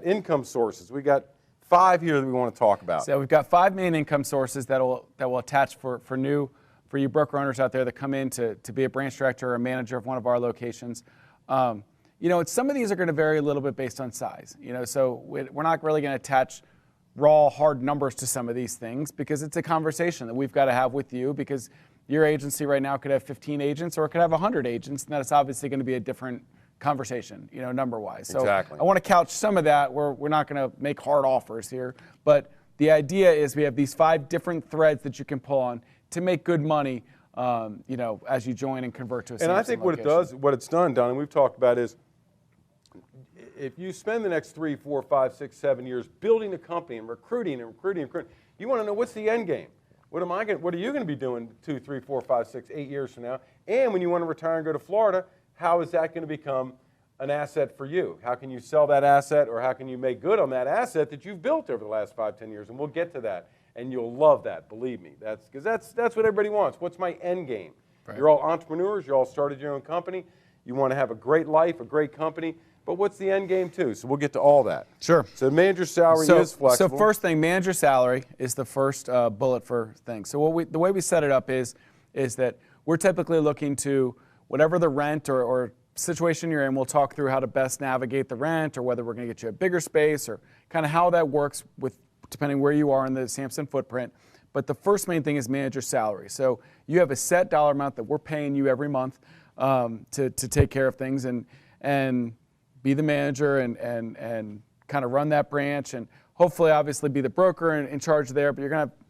Income sources. We got 5 here that we want to talk about. So we've got 5 main income sources that will attach for you broker owners out there that come in to be a branch director or a manager of one of our locations. Some of these are going to vary a little bit based on size. So we're not really going to attach raw, hard numbers to some of these things because it's a conversation that we've got to have with you, because your agency right now could have 15 agents or it could have 100 agents, and that's obviously going to be a different conversation, number-wise. So exactly. I want to couch some of that where we're not going to make hard offers here, but the idea is we have these 5 different threads that you can pull on to make good money, as you join and convert to a Samson And I think location. what it's done, Don, and we've talked about is, if you spend the next 3, 4, 5, 6, 7 years building a company and recruiting, you want to know what's the end game. What are you going to be doing 2, 3, 4, 5, 6, 8 years from now? And when you want to retire and go to Florida, how is that going to become an asset for you? How can you sell that asset, or how can you make good on that asset that you've built over the last 5, 10 years? And we'll get to that, and you'll love that, believe me. That's what everybody wants. What's my end game? Right. You're all entrepreneurs. You all started your own company. You want to have a great life, a great company. But what's the end game too? So we'll get to all that. Sure. So manager salary is flexible. So first thing, manager salary is the first bullet for things. So the way we set it up is that we're typically looking to, whatever the rent or situation you're in, we'll talk through how to best navigate the rent, or whether we're going to get you a bigger space, or kind of how that works depending where you are in the Samson footprint. But the first main thing is manager salary. So you have a set dollar amount that we're paying you every month to take care of things and be the manager and kind of run that branch, and hopefully obviously be the broker in charge there, but you're going to have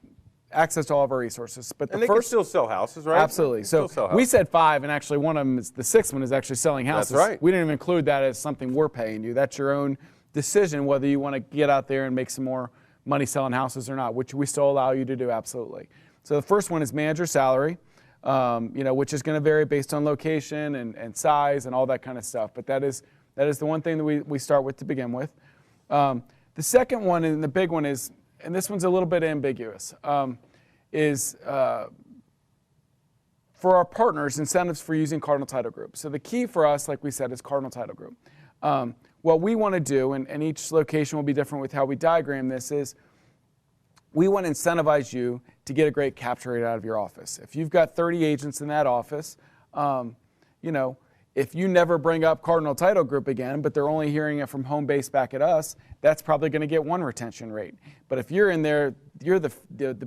access to all of our resources. But they can still sell houses, right? Absolutely. So we said 5, and actually one of them is the 6th one is actually selling houses. That's right. We didn't even include that as something we're paying you. That's your own decision whether you want to get out there and make some more money selling houses or not, which we still allow you to do, absolutely. So the first one is manager salary, which is going to vary based on location and size and all that kind of stuff. But that is the one thing that we start with to begin with. The second one, and the big one is, and this one's a little bit ambiguous, is for our partners, incentives for using Cardinal Title Group. So the key for us, like we said, is Cardinal Title Group. What we want to do, and each location will be different with how we diagram this, is we want to incentivize you to get a great capture rate out of your office. If you've got 30 agents in that office, if you never bring up Cardinal Title Group again, but they're only hearing it from home base back at us, that's probably going to get 1 retention rate. But if you're in there, you're the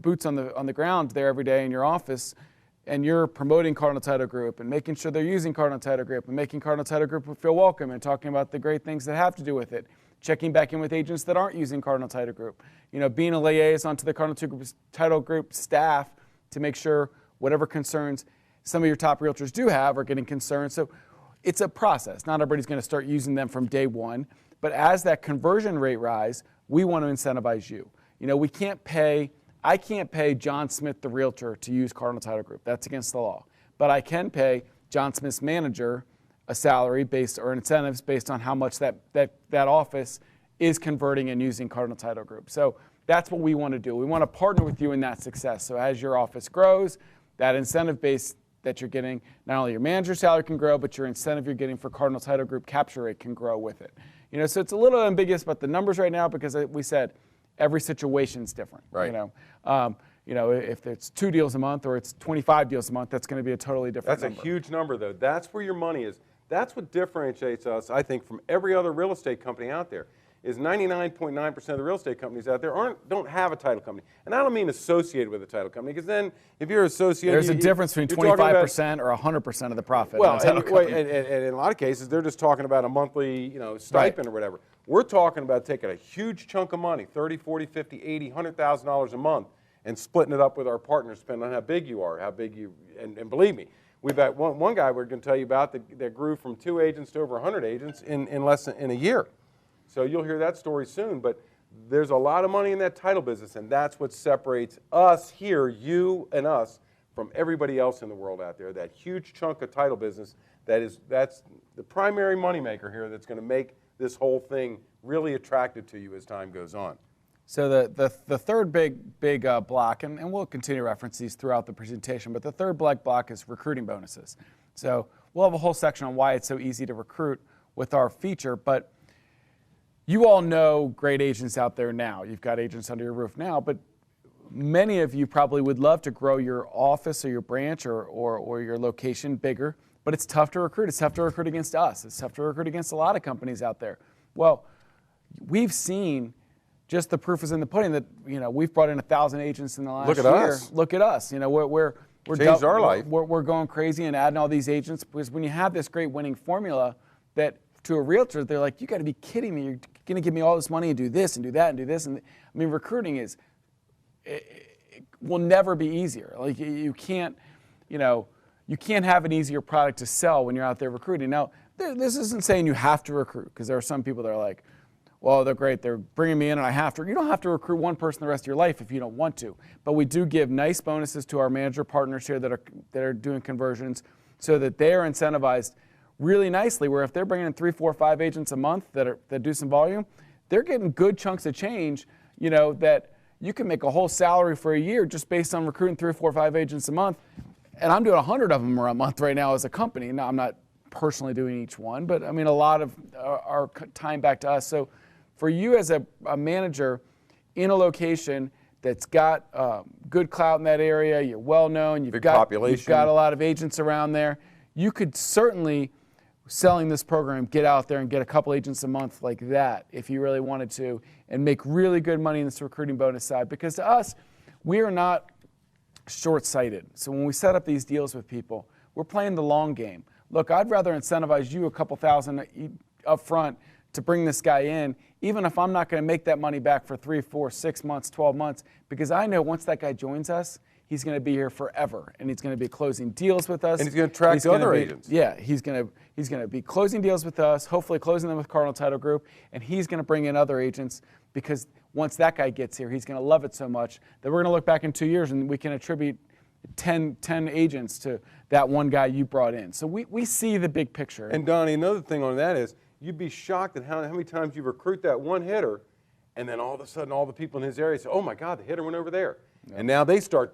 boots on the ground there every day in your office, and you're promoting Cardinal Title Group and making sure they're using Cardinal Title Group and making Cardinal Title Group feel welcome and talking about the great things that have to do with it, checking back in with agents that aren't using Cardinal Title Group, being a liaison to the Cardinal Title Group staff to make sure whatever concerns some of your top realtors do have are getting concerned. So it's a process. Not everybody's going to start using them from day one, but as that conversion rate rise, we want to incentivize you. I can't pay John Smith, the realtor, to use Cardinal Title Group. That's against the law. But I can pay John Smith's manager a salary or incentives based on how much that office is converting and using Cardinal Title Group. So that's what we want to do. We want to partner with you in that success. So as your office grows, that incentive base that you're getting, not only your manager salary can grow, but your incentive you're getting for Cardinal Title Group capture rate can grow with it. So it's a little ambiguous about the numbers right now, because we said every situation is different. Right. If it's 2 deals a month or it's 25 deals a month, that's going to be a totally different number. That's a huge number, though. That's where your money is. That's what differentiates us, I think, from every other real estate company out there. Is 99.9% of the real estate companies out there don't have a title company. And I don't mean associated with a title company, because then if you're associated... There's a difference between 25% or 100% of the profit. Well, and in a lot of cases, they're just talking about a monthly stipend or whatever. We're talking about taking a huge chunk of money, $30, $40, $50, $80, $100,000 a month, and splitting it up with our partners, depending on how big you are, and believe me, we've got one guy we're going to tell you about that grew from 2 agents to over 100 agents in less than a year. So you'll hear that story soon, but there's a lot of money in that title business, and that's what separates us here, you and us, from everybody else in the world out there. That huge chunk of title business, that's the primary moneymaker here that's going to make this whole thing really attractive to you as time goes on. So the third big block, and we'll continue to reference these throughout the presentation, but the third block is recruiting bonuses. So we'll have a whole section on why it's so easy to recruit with our feature, but you all know great agents out there now. You've got agents under your roof now, but many of you probably would love to grow your office or your branch or your location bigger, but it's tough to recruit. It's tough to recruit against us. It's tough to recruit against a lot of companies out there. Well, we've seen, just the proof is in the pudding, that we've brought in 1,000 agents in the last year. Look at us. We're changed our life. We're going crazy and adding all these agents, because when you have this great winning formula, that to a realtor, they're like, you got to be kidding me. You're going to give me all this money and do this and do that and do this. And I mean, recruiting it will never be easier. Like you can't have an easier product to sell when you're out there recruiting. Now, this isn't saying you have to recruit, because there are some people that are like, well, they're great, they're bringing me in and I have to. You don't have to recruit one person the rest of your life if you don't want to. But we do give nice bonuses to our manager partners here that are doing conversions, so that they are incentivized really nicely, where if they're bringing in 3, 4, 5 agents a month that do some volume, they're getting good chunks of change, that you can make a whole salary for a year just based on recruiting 3, 4, 5 agents a month. And I'm doing 100 of them a month right now as a company. Now, I'm not personally doing each one, but I mean, a lot of our time back to us. So for you as a manager in a location that's got good clout in that area, you're well known, you've got a lot of agents around there, you could certainly, selling this program, get out there and get a couple agents a month like that if you really wanted to, and make really good money in this recruiting bonus side. Because to us, we are not short-sighted. So when we set up these deals with people, we're playing the long game. Look, I'd rather incentivize you a couple thousand up front to bring this guy in, even if I'm not going to make that money back for 3, 4, 6 months, 12 months, because I know once that guy joins us, he's going to be here forever, and he's going to be closing deals with us. And he's going to attract other agents. Yeah, he's going to be closing deals with us, hopefully closing them with Cardinal Title Group, and he's going to bring in other agents, because once that guy gets here, he's going to love it so much that we're going to look back in 2 years and we can attribute 10 agents to that one guy you brought in. So we see the big picture. And Donnie, another thing on that is, you'd be shocked at how many times you recruit that one hitter, and then all of a sudden all the people in his area say, oh my God, the hitter went over there. And now they start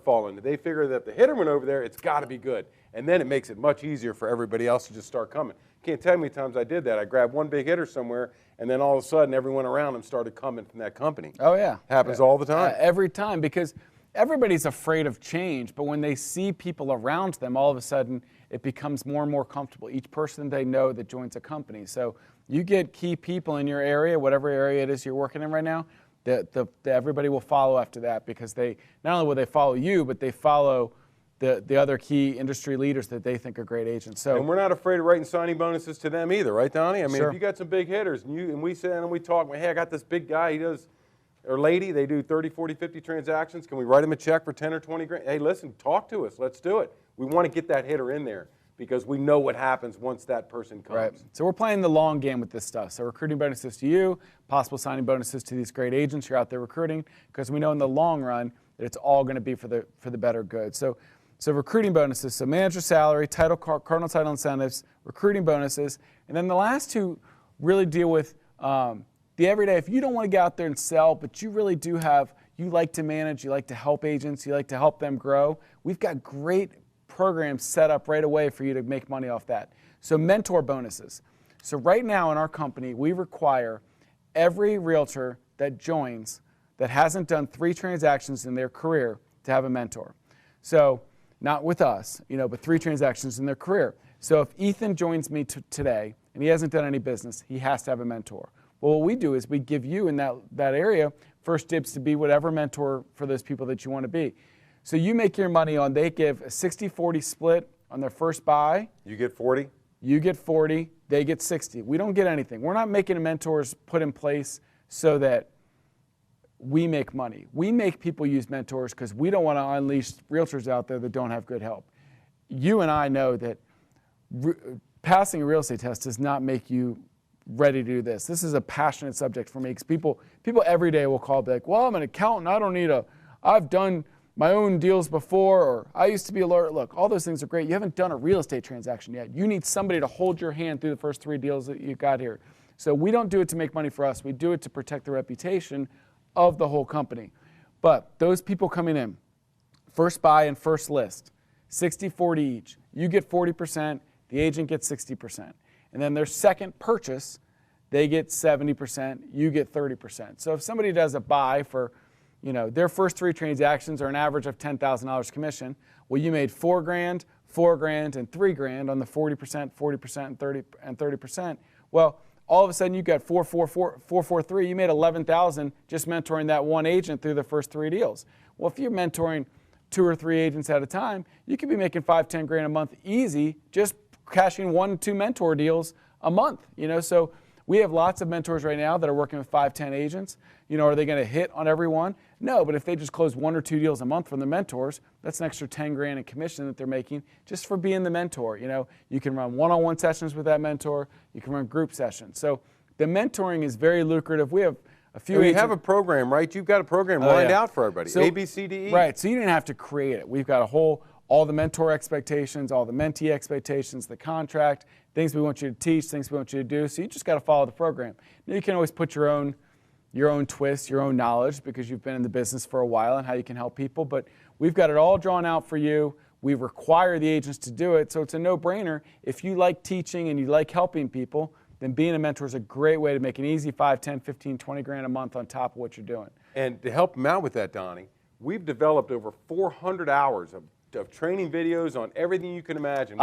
falling. They figure that the hitter went over there, it's got to be good. And then it makes it much easier for everybody else to just start coming. Can't tell you how many times I did that. I grabbed one big hitter somewhere, and then all of a sudden everyone around him started coming from that company. Oh, yeah. Happens all the time. Every time, because everybody's afraid of change, but when they see people around them, all of a sudden it becomes more and more comfortable. Each person they know that joins a company. So you get key people in your area, whatever area it is you're working in right now, everybody will follow after that, because they not only will they follow you, but they follow the other key industry leaders that they think are great agents. So, and we're not afraid of writing signing bonuses to them either, right, Donnie? I mean, sure. If you got some big hitters and we sit down and we talk, hey, I got this big guy, he does, or lady, they do 30, 40, 50 transactions. Can we write him a check for 10 or 20 grand? Hey, listen, talk to us. Let's do it. We want to get that hitter in there, because we know what happens once that person comes. Right. So we're playing the long game with this stuff. So recruiting bonuses to you, possible signing bonuses to these great agents you're out there recruiting, because we know in the long run that it's all going to be for the better good. So recruiting bonuses, so manager salary, Cardinal Title incentives, recruiting bonuses, and then the last two really deal with the everyday. If you don't want to get out there and sell, but you really do you like to manage, you like to help agents, you like to help them grow, we've got great programs set up right away for you to make money off that. So mentor bonuses. So right now in our company, we require every realtor that joins that hasn't done 3 transactions in their career to have a mentor. So not with us, but 3 transactions in their career. So if Ethan joins me today and he hasn't done any business, he has to have a mentor. Well, what we do is we give you in that area first dibs to be whatever mentor for those people that you want to be. So you make your money on, they give a 60-40 split on their first buy. You get 40? You get 40, they get 60. We don't get anything. We're not making mentors put in place so that we make money. We make people use mentors because we don't want to unleash realtors out there that don't have good help. You and I know that passing a real estate test does not make you ready to do this. This is a passionate subject for me, because people every day will call and be like, well, I'm an accountant, I've done my own deals before, or I used to be a lawyer. Look, all those things are great. You haven't done a real estate transaction yet. You need somebody to hold your hand through the first 3 deals that you got here. So we don't do it to make money for us. We do it to protect the reputation of the whole company. But those people coming in, first buy and first list, 60-40 each. You get 40%, the agent gets 60%. And then their second purchase, they get 70%, you get 30%. So if somebody does a buy for, their first 3 transactions are an average of $10,000 commission, well, you made $4,000, $4,000, and $3,000 on the 40%, 40%, and 30%. Well, all of a sudden you got 443. You made $11,000 just mentoring that one agent through the first 3 deals. Well, if you're mentoring 2 or 3 agents at a time, you could be making $5,000, $10,000 a month easy just cashing 1 to 2 mentor deals a month. So we have lots of mentors right now that are working with 5, 10 agents. Are they going to hit on every one? No, but if they just close 1 or 2 deals a month from the mentors, that's an extra $10,000 in commission that they're making just for being the mentor. You can run one-on-one sessions with that mentor. You can run group sessions. So the mentoring is very lucrative. We have a few. We have a program, right? You've got a program lined out for everybody. So, A, B, C, D, E. Right. So you didn't have to create it. We've got all the mentor expectations, all the mentee expectations, the contract, things we want you to teach, things we want you to do. So you just got to follow the program. Now you can always put your own twist, your own knowledge, because you've been in the business for a while and how you can help people. But we've got it all drawn out for you. We require the agents to do it. So it's a no-brainer. If you like teaching and you like helping people, then being a mentor is a great way to make an easy 5, 10, 15, 20 grand a month on top of what you're doing. And to help them out with that, Donnie, we've developed over 400 hours of training videos on everything you can imagine.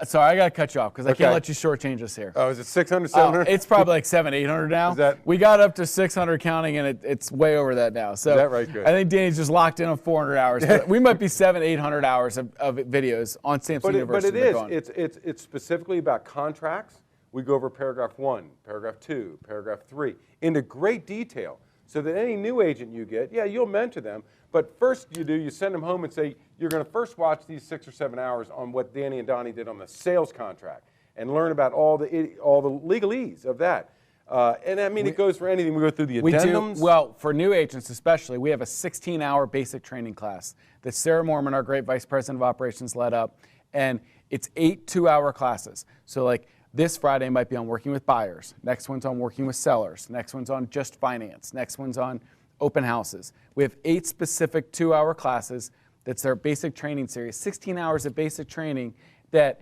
Sorry, I got to cut you off because I can't let you shortchange us here. Oh, is it 600, 700? It's probably like 700, 800 now. We got up to 600 counting, and it's way over that now. So is that right? Good. I think Danny's just locked in on 400 hours. But we might be 700, 800 hours of videos on Samson University. But it is. It's specifically about contracts. We go over paragraph 1, paragraph 2, paragraph 3 into great detail so that any new agent you get, you'll mentor them. But first you send them home and say, you're going to first watch these 6 or 7 hours on what Danny and Donnie did on the sales contract and learn about all the legalese of that. And I mean, it goes for anything. We go through the addendums. Well, for new agents especially, we have a 16-hour basic training class that Sarah Mormon, our great vice president of operations, led up. And it's 8 2-hour classes. So like this Friday might be on working with buyers. Next one's on working with sellers. Next one's on just finance. Next one's on open houses. We have 8 specific 2-hour classes. That's their basic training series, 16 hours of basic training that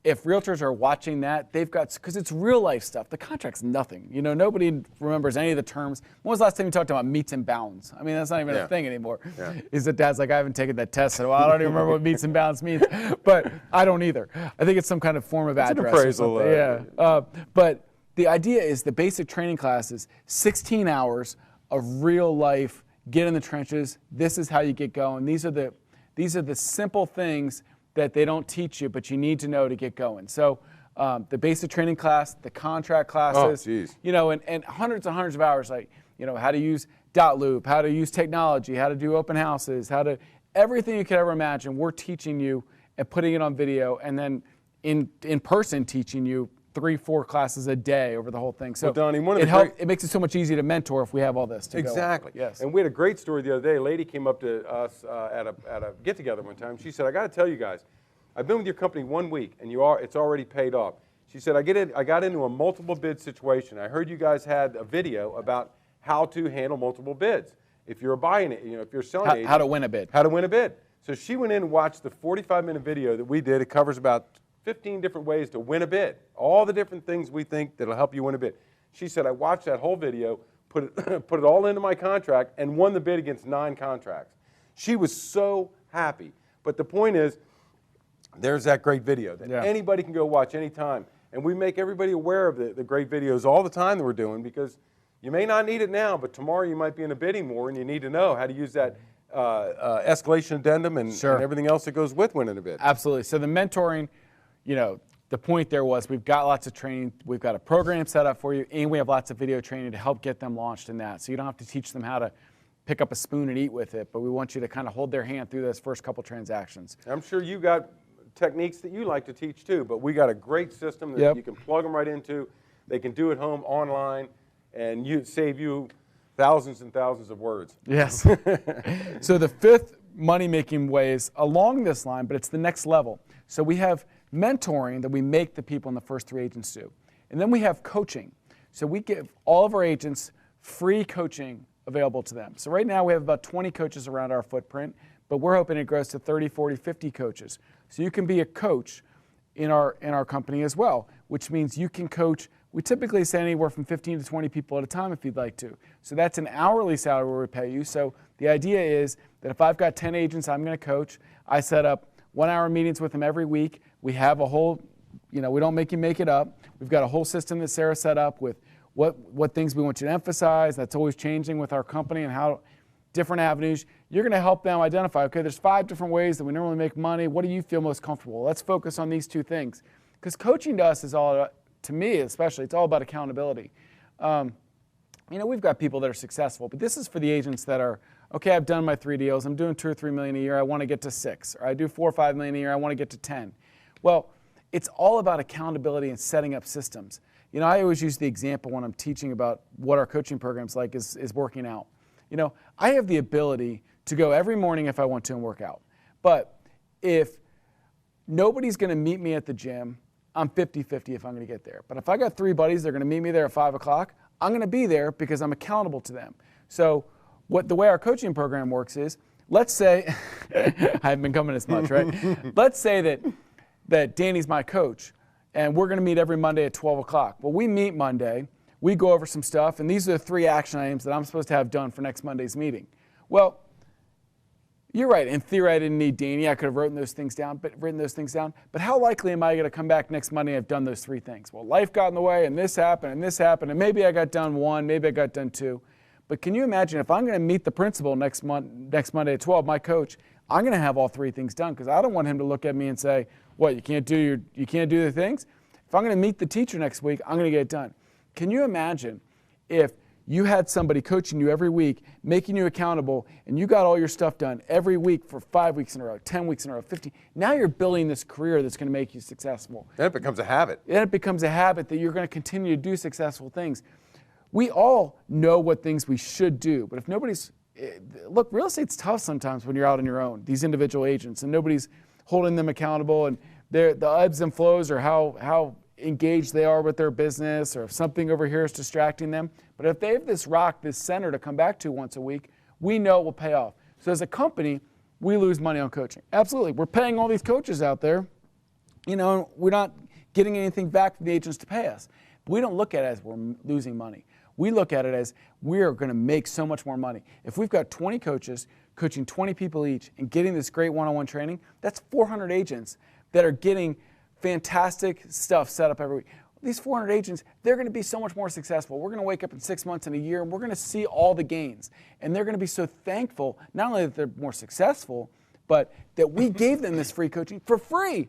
if realtors are watching that, they've got, because it's real life stuff. The contract's nothing. Nobody remembers any of the terms. When was the last time you talked about meets and bounds? I mean, that's not even a thing anymore. Yeah. Is that dad's like, I haven't taken that test in a while. I don't even remember what meets and bounds means. But I don't either. I think it's some kind of form of address. An appraisal. Yeah. But the idea is the basic training class is 16 hours of real life, get in the trenches. This is how you get going. These are the simple things that they don't teach you, but you need to know to get going. So the basic training class, the contract classes, and hundreds and hundreds of hours, like, how to use dot loop, how to use technology, how to do open houses, everything you could ever imagine, we're teaching you and putting it on video, and then in person teaching you 3-4 classes a day over the whole thing. So Donnie, it makes it so much easier to mentor if we have all this to exactly. go on. Yes. And we had a great story the other day. A lady came up to us at a get-together one time. She said, I got to tell you guys, I've been with your company 1 week, and it's already paid off. She said, I got into a multiple bid situation. I heard you guys had a video about how to handle multiple bids. If you're buying it, if you're selling it. How to win a bid. How to win a bid. So she went in and watched the 45-minute video that we did. It covers about 15 different ways to win a bid. All the different things we think that'll help you win a bid. She said, I watched that whole video, put it all into my contract, and won the bid against 9 contracts. She was so happy. But the point is, there's that great video that anybody can go watch anytime. And we make everybody aware of the great videos all the time that we're doing, because you may not need it now, but tomorrow you might be in a bidding war and you need to know how to use that escalation addendum and everything else that goes with winning a bid. Absolutely. So the mentoring, the point there was we've got lots of training, we've got a program set up for you, and we have lots of video training to help get them launched in that. So you don't have to teach them how to pick up a spoon and eat with it, but we want you to kind of hold their hand through those first couple transactions. I'm sure you got techniques that you like to teach too, but we got a great system that you can plug them right into. They can do it home online, and save you thousands and thousands of words. Yes. So the 5th money-making way is along this line, but it's the next level. So we have mentoring that we make the people in the first 3 agents do. And then we have coaching. So we give all of our agents free coaching available to them. So right now we have about 20 coaches around our footprint, but we're hoping it grows to 30, 40, 50 coaches. So you can be a coach in our company as well, which means you can coach We typically say anywhere from 15 to 20 people at a time if you'd like to. So that's an hourly salary where we pay you. So the idea is that if I've got 10 agents I'm going to coach, I set up 1-hour meetings with them every week. We have a whole, we don't make you make it up. We've got a whole system that Sarah set up with what things we want you to emphasize. That's always changing with our company and how different avenues. You're going to help them identify, okay, there's 5 different ways that we normally make money. What do you feel most comfortable? Let's focus on these 2 things. Because coaching to us is all, to me especially, it's all about accountability. We've got people that are successful, but this is for the agents that are, okay, I've done my 3 deals. I'm doing 2 or 3 million a year. I want to get to 6. Or I do 4 or 5 million a year. I want to get to 10. Well, it's all about accountability and setting up systems. I always use the example when I'm teaching about what our coaching program's like is working out. I have the ability to go every morning if I want to and work out. But if nobody's going to meet me at the gym, I'm 50-50 if I'm going to get there. But if I got 3 buddies that are going to meet me there at 5 o'clock, I'm going to be there because I'm accountable to them. So the way our coaching program works is, let's say, I haven't been coming as much, right? Let's say that Danny's my coach, and we're going to meet every Monday at 12 o'clock. Well, we meet Monday, we go over some stuff, and these are the 3 action items that I'm supposed to have done for next Monday's meeting. Well, you're right. In theory, I didn't need Danny. I could have written those things down. But how likely am I going to come back next Monday and have done those 3 things? Well, life got in the way, and this happened, and maybe I got done 1, maybe I got done 2. But can you imagine if I'm going to meet the principal next Monday at 12, my coach, I'm going to have all 3 things done because I don't want him to look at me and say, what, you can't do the things? If I'm going to meet the teacher next week, I'm going to get it done. Can you imagine if you had somebody coaching you every week, making you accountable, and you got all your stuff done every week for 5 weeks in a row, 10 weeks in a row, 15. Now you're building this career that's going to make you successful. Then it becomes a habit. Then it becomes a habit that you're going to continue to do successful things. We all know what things we should do, but if nobody's, look, real estate's tough sometimes when you're out on your own, these individual agents, and nobody's holding them accountable, and the ebbs and flows or how engaged they are with their business, or if something over here is distracting them. But if they have this rock, this center to come back to once a week, we know it will pay off. So as a company, we lose money on coaching. Absolutely. We're paying all these coaches out there. We're not getting anything back from the agents to pay us. But we don't look at it as we're losing money. We look at it as we're going to make so much more money. If we've got 20 coaches coaching 20 people each and getting this great one-on-one training, that's 400 agents that are getting fantastic stuff set up every week. These 400 agents, they're going to be so much more successful. We're going to wake up in 6 months and a year, and we're going to see all the gains. And they're going to be so thankful, not only that they're more successful, but that we gave them this free coaching for free.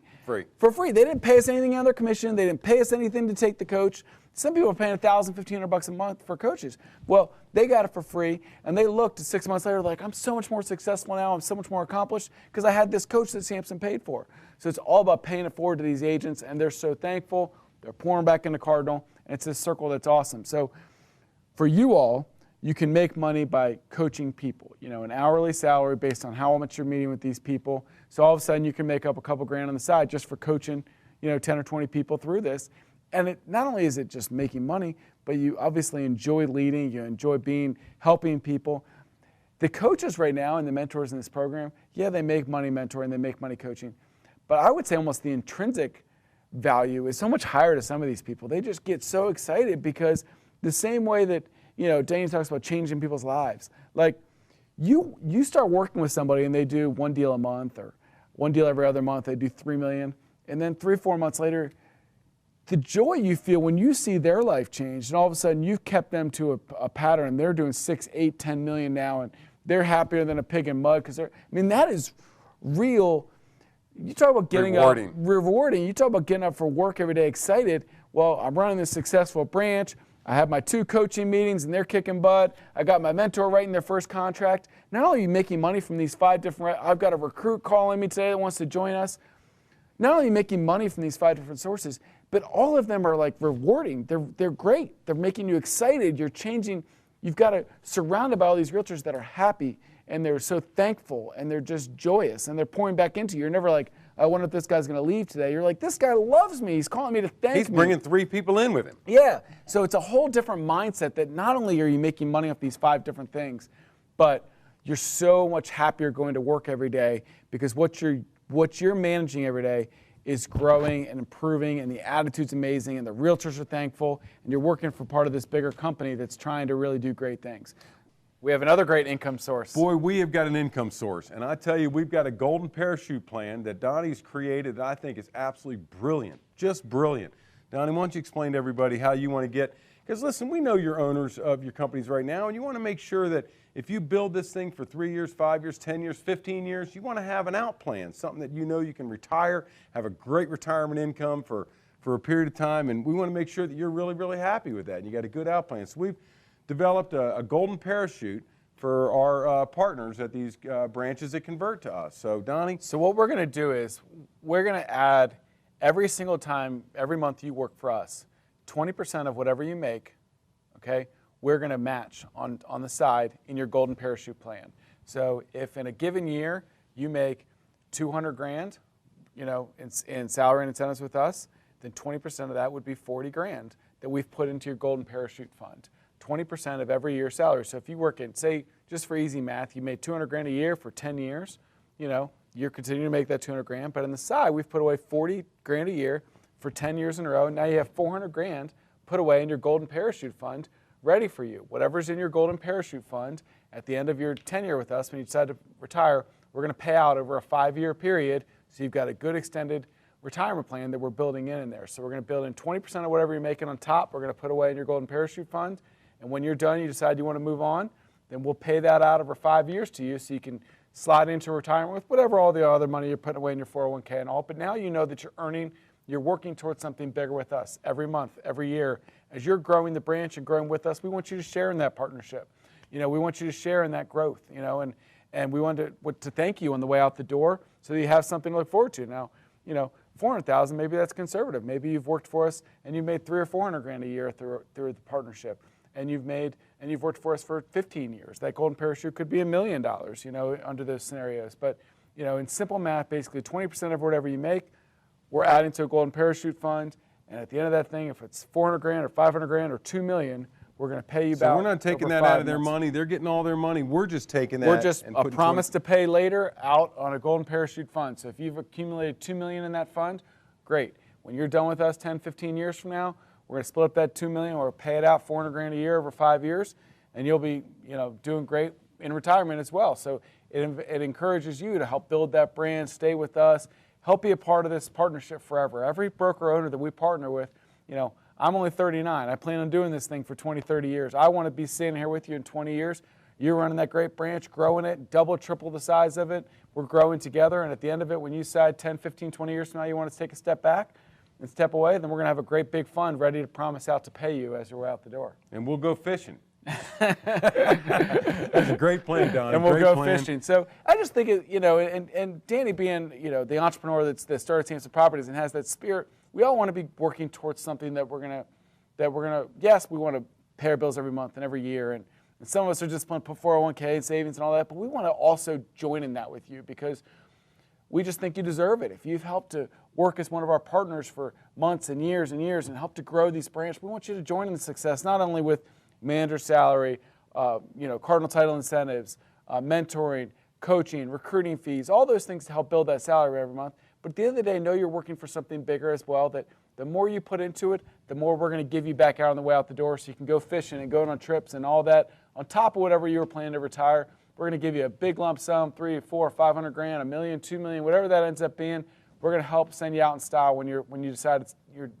For free. They didn't pay us anything on their commission. They didn't pay us anything to take the coach. Some people are paying $1,000, $1,500 a month for coaches. Well, they got it for free, and they looked 6 months later like, I'm so much more successful now. I'm so much more accomplished because I had this coach that Samson paid for. So it's all about paying it forward to these agents, and they're so thankful. They're pouring back into Cardinal, and it's this circle that's awesome. So for you all, you can make money by coaching people, an hourly salary based on how much you're meeting with these people. So all of a sudden you can make up a couple grand on the side just for coaching, 10 or 20 people through this. And not only is it just making money, but you obviously enjoy leading, you enjoy helping people. The coaches right now and the mentors in this program, yeah, they make money mentoring, they make money coaching. But I would say almost the intrinsic value is so much higher to some of these people. They just get so excited because the same way that, Danny talks about changing people's lives. Like you start working with somebody and they do 1 deal a month or 1 deal every other month, they do 3 million. And then 3 or 4 months later, the joy you feel when you see their life change and all of a sudden you've kept them to a pattern and they're doing 6, 8, 10 million now and they're happier than a pig in mud because that is real. You talk about getting rewarding. You talk about getting up for work every day excited. Well, I'm running this successful branch. I have my 2 coaching meetings and they're kicking butt. I got my mentor writing their first contract. Not only are you making money from these 5 different, I've got a recruit calling me today that wants to join us. Not only are you making money from these 5 different sources, but all of them are like rewarding. They're great. They're making you excited. You're changing. You've got to surrounded by all these realtors that are happy and they're so thankful and they're just joyous and they're pouring back into you. You're never like, I wonder if this guy's going to leave today. You're like, this guy loves me. He's calling me to thank me. He's bringing 3 people in with him. Yeah. So it's a whole different mindset that not only are you making money off these 5 different things, but you're so much happier going to work every day because what you're managing every day is growing and improving, and the attitude's amazing, and the realtors are thankful, and you're working for part of this bigger company that's trying to really do great things. We have another great income source. Boy, we have got an income source. And I tell you, we've got a golden parachute plan that Donnie's created that I think is absolutely brilliant, just brilliant. Donnie, why don't you explain to everybody how you want to get, because listen, we know you're owners of your companies right now, and you want to make sure that if you build this thing for 3 years, 5 years, 10 years, 15 years, you want to have an out plan, something that you know you can retire, have a great retirement income for a period of time, and we want to make sure that you're really, really happy with that, and you got a good out plan. So we've developed a golden parachute for our partners at these branches that convert to us. So Donnie? So what we're going to do is we're going to add every single time, every month you work for us, 20% of whatever you make, okay, we're going to match on the side in your golden parachute plan. So if in a given year you make 200 grand, you know, in salary and incentives with us, then 20% of that would be 40 grand that we've put into your golden parachute fund. 20% of every year's salary. So if you work in, say, just for easy math, you made 200 grand a year for 10 years, you know, you're continuing to make that 200 grand, but on the side, we've put away 40 grand a year for 10 years in a row. Now you have 400 grand put away in your golden parachute fund ready for you. Whatever's in your golden parachute fund at the end of your tenure with us, when you decide to retire, we're going to pay out over a 5-year period. So you've got a good extended retirement plan that we're building in there. So we're going to build in 20% of whatever you're making on top. We're going to put away in your golden parachute fund. And when you're done, you decide you want to move on, then we'll pay that out over 5 years to you so you can slide into retirement with whatever all the other money you're putting away in your 401k and all. But now you know that you're earning, you're working towards something bigger with us every month, every year. As you're growing the branch and growing with us, we want you to share in that partnership. You know, we want you to share in that growth, you know, and we want to thank you on the way out the door so that you have something to look forward to. Now, you know, 400,000, maybe that's conservative. Maybe you've worked for us and you've made 300 or 400 grand a year through the partnership. And you've worked for us for 15 years. That golden parachute could be $1 million, you know, under those scenarios. But, you know, in simple math, basically 20% of whatever you make, we're adding to a golden parachute fund. And at the end of that thing, if it's 400 grand or 500 grand or 2 million, we're going to pay you back. So we're not taking that out of their money. They're getting all their money. We're just taking that. We're just a promise to pay later out on a golden parachute fund. So if you've accumulated 2 million in that fund, great. When you're done with us 10, 15 years from now, we're going to split up that 2 million or pay it out 400 grand a year over 5 years, and you'll be, you know, doing great in retirement as well. So it encourages you to help build that brand, stay with us, help be a part of this partnership forever. Every broker owner that we partner with, you know, I'm only 39. I plan on doing this thing for 20, 30 years. I want to be sitting here with you in 20 years. You're running that great branch, growing it, double, triple the size of it. We're growing together, and at the end of it, when you decide 10, 15, 20 years from now you want to take a step back and step away, then we're going to have a great big fund ready to promise out to pay you as you're out the door. And we'll go fishing. That's a great plan, Don. And we'll go fishing. So I just think, you know, and Danny being, you know, the entrepreneur that started Samson Properties and has that spirit, we all want to be working towards something that we're going to, yes, we want to pay our bills every month and every year. And some of us are just want to put 401k and savings and all that, but we want to also join in that with you because we just think you deserve it. If you've helped to work as one of our partners for months and years and helped to grow these branches, we want you to join in the success, not only with manager salary, you know, Cardinal Title incentives, mentoring, coaching, recruiting fees, all those things to help build that salary every month. But at the end of the day, know you're working for something bigger as well, that the more you put into it, the more we're going to give you back out on the way out the door so you can go fishing and go on trips and all that. On top of whatever you were planning to retire, we're going to give you a big lump sum, 300, 400, 500 grand, $1 million, $2 million, whatever that ends up being. We're going to help send you out in style when you decide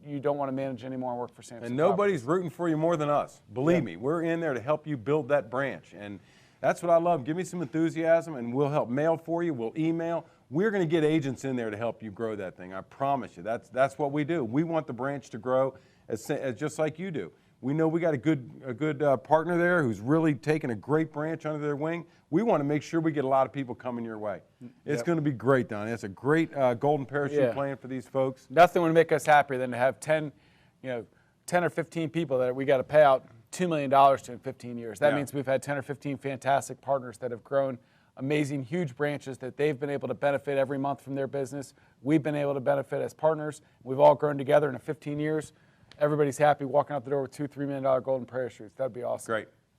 you don't want to manage anymore and work for Samson. And nobody's rooting for you more than us. Believe me, we're in there to help you build that branch. And that's what I love. Give me some enthusiasm, and we'll help mail for you. We'll email. We're going to get agents in there to help you grow that thing. I promise you. That's what we do. We want the branch to grow as just like you do. We know we got a good partner there who's really taken a great branch under their wing. We want to make sure we get a lot of people coming your way. It's going to be great, Don. It's a great golden parachute plan for these folks. Nothing would make us happier than to have 10 or 15 people that we got to pay out $2 million to in 15 years. That means we've had 10 or 15 fantastic partners that have grown amazing, huge branches that they've been able to benefit every month from their business. We've been able to benefit as partners. We've all grown together in 15 years. Everybody's happy walking out the door with $2-3 million golden parachutes. That'd be awesome. Great.